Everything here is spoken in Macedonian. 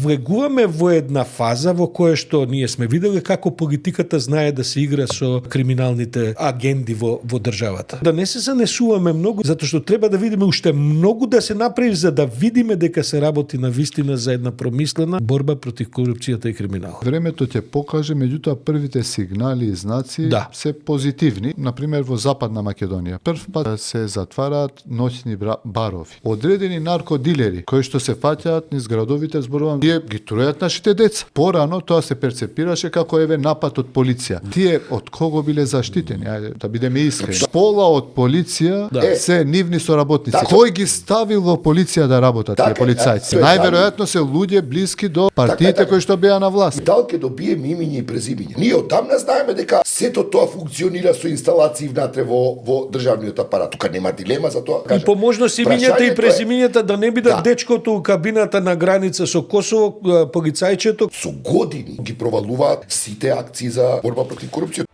влегуваме во една фаза во која што ние сме виделе како политиката знае да се игра со криминалните агенди во државата. Да не се занесуваме многу, затоа што треба да видиме уште многу да се направи за да видиме дека се работи на вистина за една промислена борба против корупцијата и криминал. Времето ќе покаже, меѓутоа првите сигнали и знаци се позитивни. Например, во Западна Македонија прв пат се затвараат ноќни барови. Одредени наркодилери кои што се фаќаат низ градовите, зборувам, тие ги трујат нашите деца. Порано тоа се перцепираше како напад од полиција. Тие од кого биле заштитени? Ајде да бидеме искрени. Пола од полиција се нивни соработници. Кој ги ставил во полиција да работат тие полицајци? Најверојатно се луѓе блиски до партиите кои што беа на власт. Дал ќе добиеме имиња и презимиња. Ние одамна знаеме дека сето тоа функционира со инсталации внатре во државниот апарат. Тука нема дилема за тоа. И по можност имињата и презимињата да не бидат дечкото у кабината на граница со Косово, полицајчето. Со години ги провалуваат сите акции за борба против корупција.